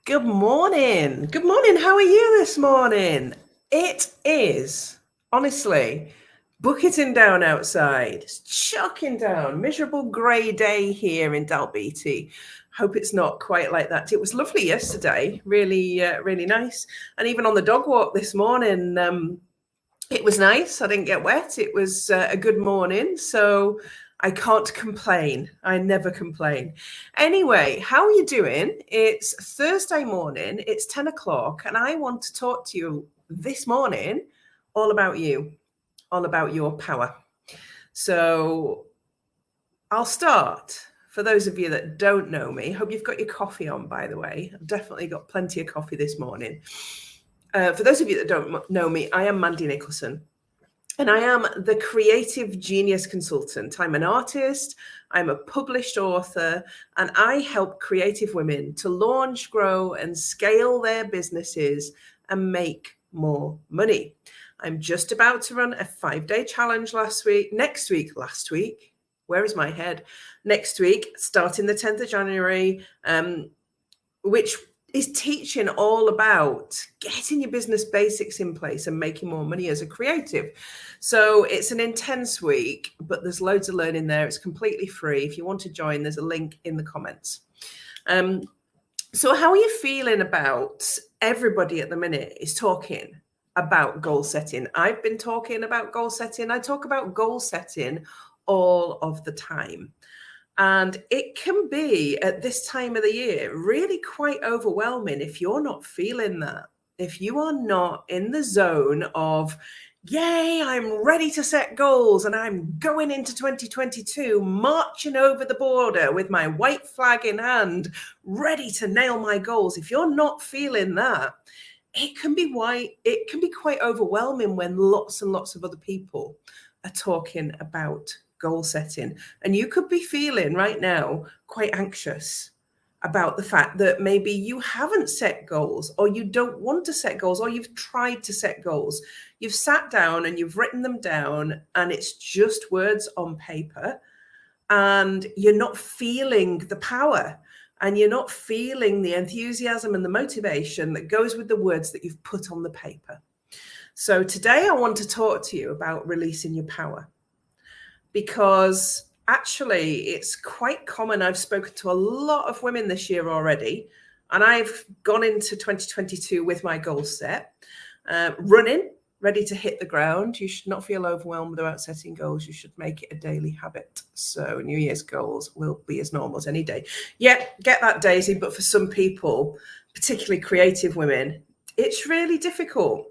Good morning. Good morning. How are you this morning? It is, honestly, bucketing down outside. It's chucking down. Miserable grey day here in Dalbeattie. Hope it's not quite like that. It was lovely yesterday. Really, really nice. And even on the dog walk this morning, it was nice. I didn't get wet. It was a good morning. So I can't complain. I never complain. Anyway, how are you doing? It's Thursday morning. It's 10 o'clock. And I want to talk to you this morning all about you, all about your power. So I'll start. For those of you that don't know me, hope you've got your coffee on, by the way. I've definitely got plenty of coffee this morning. For those of you that don't know me, I am Mandy Nicholson, and I am the creative genius consultant. I'm an artist, I'm a published author, and I help creative women to launch, grow, and scale their businesses and make more money. I'm just about to run a 5-day challenge last week, where is my head? Next week, starting the 10th of January, which is teaching all about getting your business basics in place and making more money as a creative. So it's an intense week, but there's loads of learning there. It's completely free. If you want to join, there's a link in the comments. So how are you feeling about everybody at the minute is talking about goal setting? I've been talking about goal setting. I talk about goal setting all of the time. And it can be at this time of the year really quite overwhelming if you're not feeling that. If you are not in the zone of, yay, I'm ready to set goals and I'm going into 2022 marching over the border with my white flag in hand, ready to nail my goals. If you're not feeling that, it can be quite overwhelming when lots and lots of other people are talking about goal setting. And you could be feeling right now quite anxious about the fact that maybe you haven't set goals, or you don't want to set goals, or you've tried to set goals. You've sat down and you've written them down and it's just words on paper, and you're not feeling the power and you're not feeling the enthusiasm and the motivation that goes with the words that you've put on the paper. So today I want to talk to you about releasing your power. Because actually it's quite common. I've spoken to a lot of women this year already, and I've gone into 2022 with my goals set, running, ready to hit the ground. You should not feel overwhelmed about setting goals. You should make it a daily habit. So New Year's goals will be as normal as any day. Yeah, get that, Daisy. But for some people, particularly creative women, it's really difficult.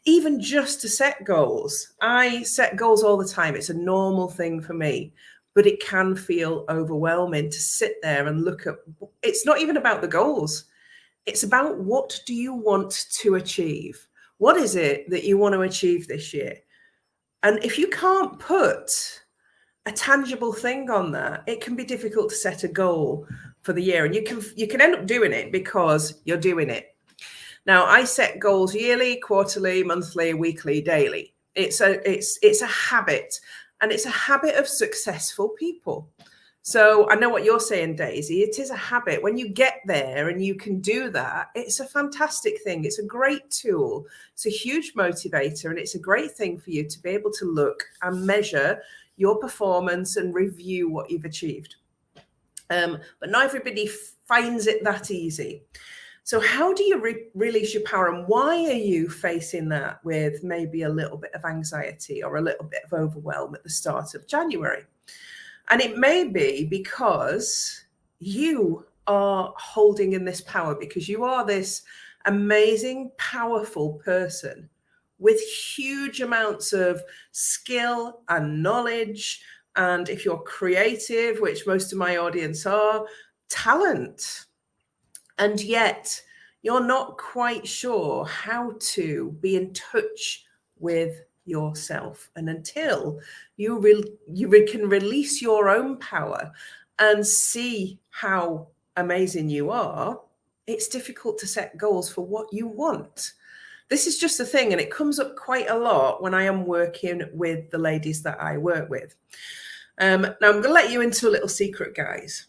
Even just to set goals. I set goals all the time. It's a normal thing for me, but it can feel overwhelming to sit there and look at, it's not even about the goals. It's about, what do you want to achieve? What is it that you want to achieve this year? And if you can't put a tangible thing on that, it can be difficult to set a goal for the year. And you can end up doing it because you're doing it. Now, I set goals yearly, quarterly, monthly, weekly, daily. It's a habit, and it's a habit of successful people. So I know what you're saying, Daisy. It is a habit. When you get there and you can do that, it's a fantastic thing. It's a great tool. It's a huge motivator, and it's a great thing for you to be able to look and measure your performance and review what you've achieved. But not everybody finds it that easy. So how do you release your power, and why are you facing that with maybe a little bit of anxiety or a little bit of overwhelm at the start of January? And it may be because you are holding in this power, because you are this amazing, powerful person with huge amounts of skill and knowledge. And if you're creative, which most of my audience are, talent. And yet you're not quite sure how to be in touch with yourself. And until you can release your own power and see how amazing you are, it's difficult to set goals for what you want. This is just the thing, and it comes up quite a lot when I am working with the ladies that I work with. Now, I'm going to let you into a little secret, guys.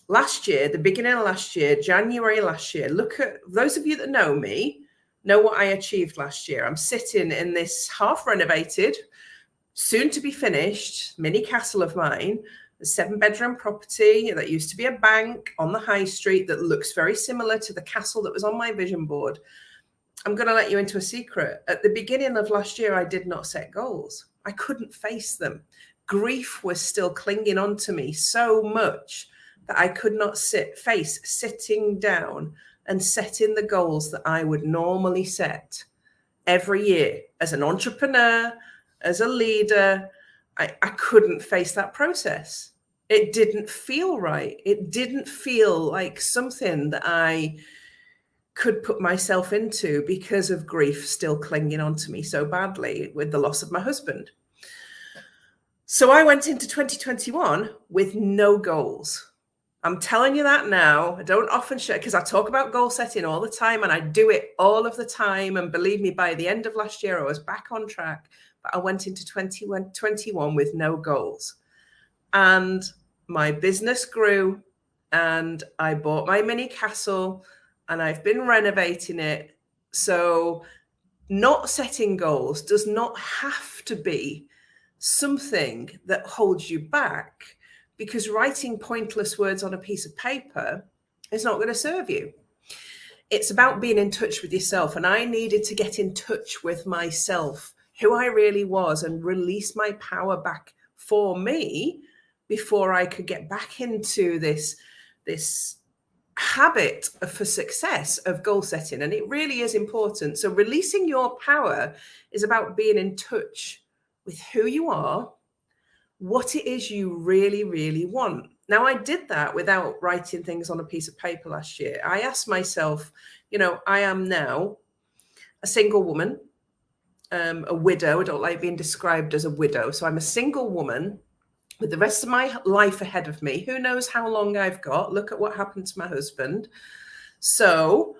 last year, the beginning of last year, January last year, look at those of you that know me, know what I achieved last year. I'm sitting in this half renovated, soon to be finished mini castle of mine, a 7-bedroom property that used to be a bank on the high street that looks very similar to the castle that was on my vision board. I'm going to let you into a secret. At the beginning of last year, I did not set goals. I couldn't face them. Grief was still clinging on to me so much that I could not face sitting down and setting the goals that I would normally set every year as an entrepreneur, as a leader. I couldn't face that process. It didn't feel right. It didn't feel like something that I could put myself into because of grief still clinging on to me so badly with the loss of my husband. So I went into 2021 with no goals. I'm telling you that now. I don't often share because I talk about goal setting all the time and I do it all of the time. And believe me, by the end of last year, I was back on track. But I went into 2021 with no goals. And my business grew and I bought my mini castle and I've been renovating it. So not setting goals does not have to be something that holds you back, because writing pointless words on a piece of paper is not going to serve you. It's about being in touch with yourself. And I needed to get in touch with myself, who I really was, and release my power back for me before I could get back into this habit for success of goal setting. And it really is important. So releasing your power is about being in touch with who you are, what it is you really, really want. Now, I did that without writing things on a piece of paper last year. I asked myself, I am now a single woman, a widow. I don't like being described as a widow. So I'm a single woman with the rest of my life ahead of me. Who knows how long I've got? Look at what happened to my husband. So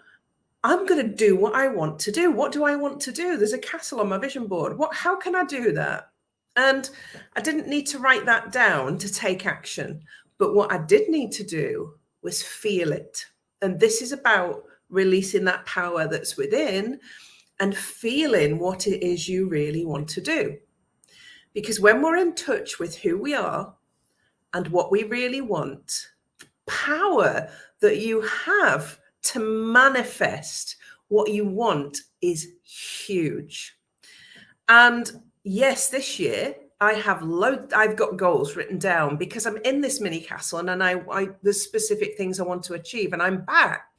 I'm going to do what I want to do. What do I want to do? There's a castle on my vision board. How can I do that? And I didn't need to write that down to take action. But what I did need to do was feel it. And this is about releasing that power that's within and feeling what it is you really want to do. Because when we're in touch with who we are and what we really want, power that you have to manifest what you want is huge. And yes, this year I've got goals written down because I'm in this mini castle and there's specific things I want to achieve, and I'm back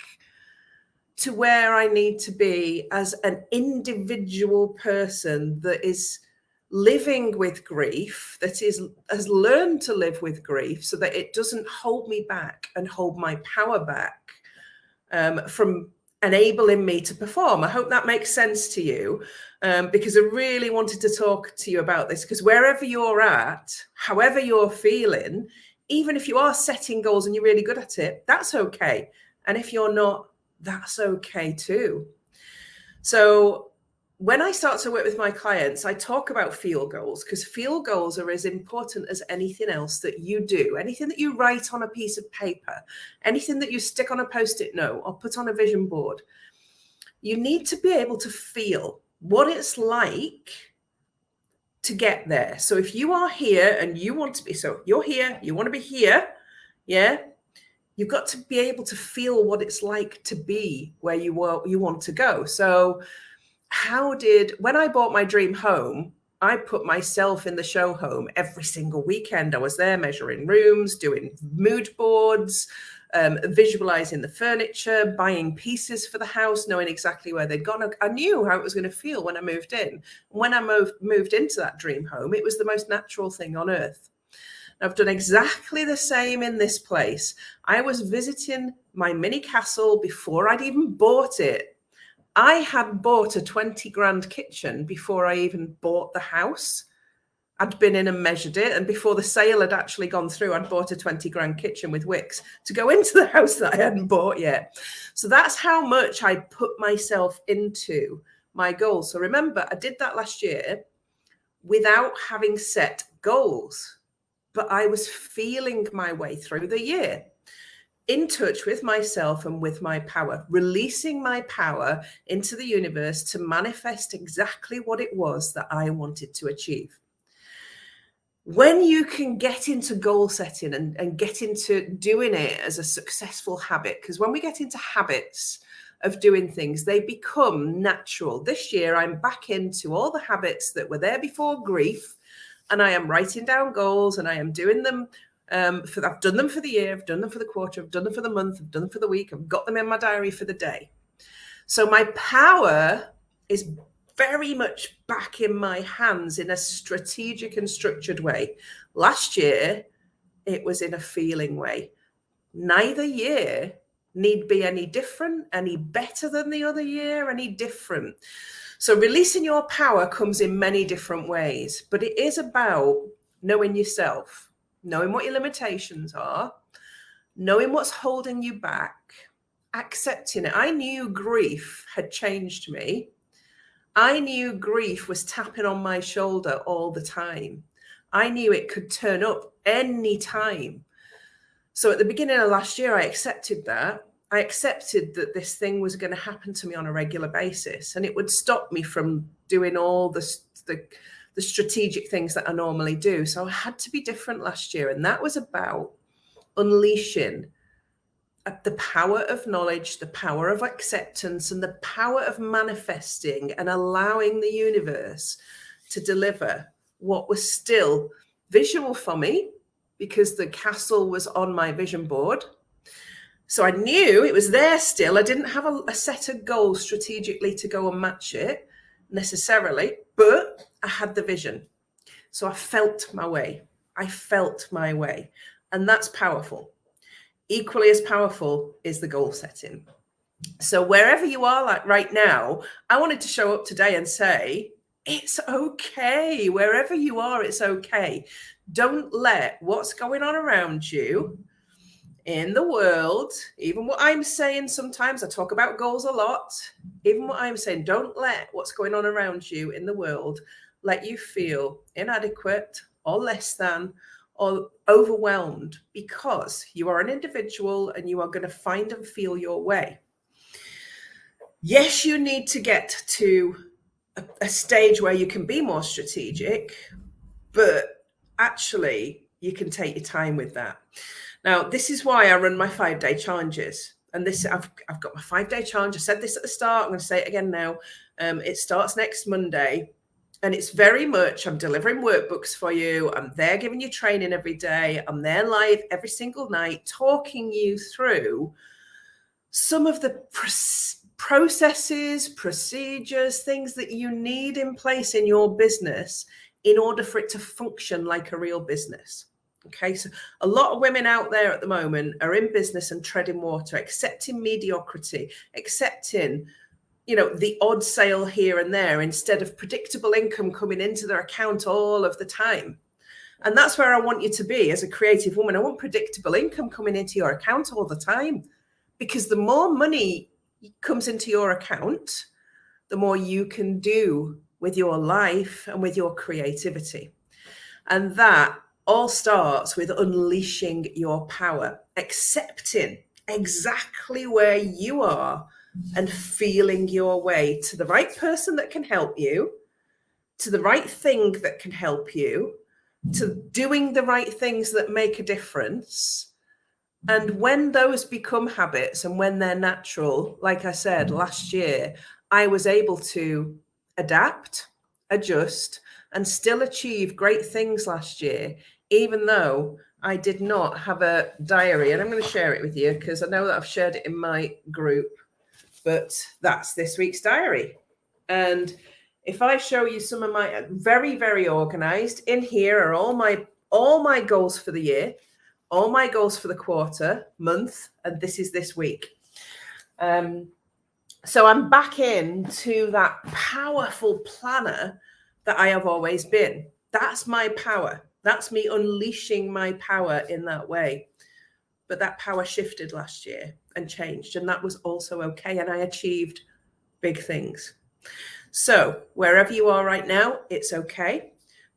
to where I need to be as an individual person that is living with grief, has learned to live with grief so that it doesn't hold me back and hold my power back from enabling me to perform. I hope that makes sense to you, because I really wanted to talk to you about this, because wherever you're at, however you're feeling, even if you are setting goals and you're really good at it, that's okay. And if you're not, that's okay too. So when I start to work with my clients, I talk about feel goals, because feel goals are as important as anything else that you do. Anything that you write on a piece of paper, anything that you stick on a Post-it note or put on a vision board, you need to be able to feel what it's like to get there. So if you are here and you want to be, so you're here, you want to be here, yeah, you've got to be able to feel what it's like to be where you want to go. So when I bought my dream home, I put myself in the show home every single weekend. I was there measuring rooms, doing mood boards, visualizing the furniture, buying pieces for the house, knowing exactly where they'd gone. I knew how it was going to feel when I moved in. When I moved into that dream home, it was the most natural thing on earth. I've done exactly the same in this place. I was visiting my mini castle before I'd even bought it. I had bought a 20 grand kitchen before I even bought the house. I'd been in and measured it. And before the sale had actually gone through, I'd bought a 20 grand kitchen with wicks to go into the house that I hadn't bought yet. So that's how much I put myself into my goals. So remember, I did that last year without having set goals, but I was feeling my way through the year. in touch with myself and with my power, releasing my power into the universe to manifest exactly what it was that I wanted to achieve. When you can get into goal setting and get into doing it as a successful habit, because when we get into habits of doing things, they become natural. This year, I'm back into all the habits that were there before grief, and I am writing down goals, and I am doing them. I've done them for the year, I've done them for the quarter, I've done them for the month, I've done them for the week, I've got them in my diary for the day. So my power is very much back in my hands in a strategic and structured way. Last year, it was in a feeling way. Neither year need be any different, any better than the other year, any different. So releasing your power comes in many different ways, but it is about knowing yourself, knowing what your limitations are, knowing what's holding you back, accepting it. I knew grief had changed me. I knew grief was tapping on my shoulder all the time. I knew it could turn up any time. So at the beginning of last year, I accepted that. I accepted that this thing was going to happen to me on a regular basis, and it would stop me from doing all the strategic things that I normally do. So I had to be different last year, and that was about unleashing the power of knowledge, the power of acceptance, and the power of manifesting and allowing the universe to deliver what was still visual for me, because the castle was on my vision board. So I knew it was there still. I didn't have a set of goals strategically to go and match it necessarily, but I had the vision. So I felt my way. I felt my way. And that's powerful. Equally as powerful is the goal setting. So wherever you are like right now, I wanted to show up today and say, it's okay. Wherever you are, it's okay. Don't let what's going on around you in the world, even what I'm saying, sometimes I talk about goals a lot, even what I'm saying, don't let what's going on around you in the world let you feel inadequate or less than or overwhelmed, because you are an individual and you are going to find and feel your way. Yes, you need to get to a stage where you can be more strategic, but actually you can take your time with that. Now, this is why I run my 5-day challenges. And this, I've got my 5-day challenge. I said this at the start. I'm going to say it again now. It starts next Monday. And it's very much, I'm delivering workbooks for you. I'm there giving you training every day. I'm there live every single night, talking you through some of the processes, procedures, things that you need in place in your business in order for it to function like a real business. Okay, so a lot of women out there at the moment are in business and treading water, accepting mediocrity, accepting, the odd sale here and there instead of predictable income coming into their account all of the time. And that's where I want you to be as a creative woman. I want predictable income coming into your account all the time, because the more money comes into your account, the more you can do with your life and with your creativity. And that all starts with unleashing your power, accepting exactly where you are and feeling your way to the right person that can help you, to the right thing that can help you, to doing the right things that make a difference. And when those become habits and when they're natural, like I said, last year, I was able to adapt, adjust, and still achieve great things last year, even though I did not have a diary. And I'm going to share it with you because I know that I've shared it in my group, but that's this week's diary. And if I show you some of my very, very organized, in here are all my goals for the year, all my goals for the quarter, month, and this is this week. So I'm back into that powerful planner that I have always been. That's my power. That's me unleashing my power in that way. But that power shifted last year and changed, and that was also okay. And I achieved big things. So wherever you are right now, it's okay.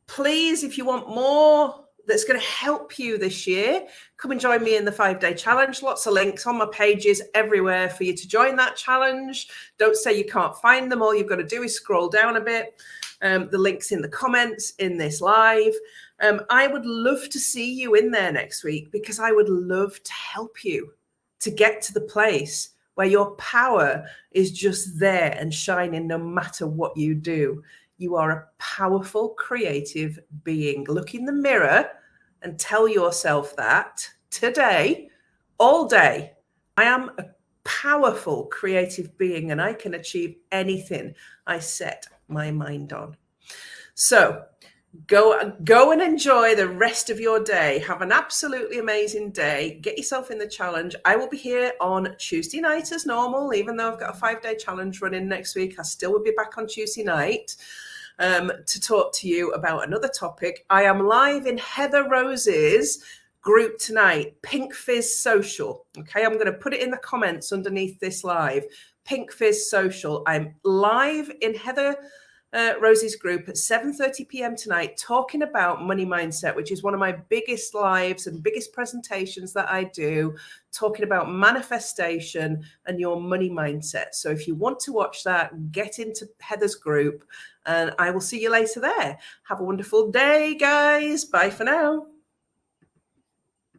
Please, if you want more that's going to help you this year. Come and join me in the 5-day challenge. Lots of links on my pages everywhere for you to join that challenge. Don't say you can't find them. All you've got to do is scroll down a bit. The link's in the comments in this live. I would love to see you in there next week, because I would love to help you to get to the place where your power is just there and shining no matter what you do. You are a powerful, creative being. Look in the mirror and tell yourself that today, all day. I am a powerful, creative being, and I can achieve anything I set my mind on. So go and enjoy the rest of your day. Have an absolutely amazing day. Get yourself in the challenge. I will be here on Tuesday night as normal. Even though I've got a 5-day challenge running next week, I still will be back on Tuesday night to talk to you about another topic. I am live in Heather Rose's group tonight, Pink Fizz Social. Okay, I'm going to put it in the comments underneath this live. Pink Fizz Social. I'm live in Heather Rosie's group at 7:30 p.m. tonight, talking about money mindset, which is one of my biggest lives and biggest presentations that I do, talking about manifestation and your money mindset. So if you want to watch that, get into Heather's group, and I will see you later there. Have a wonderful day, guys. Bye for now.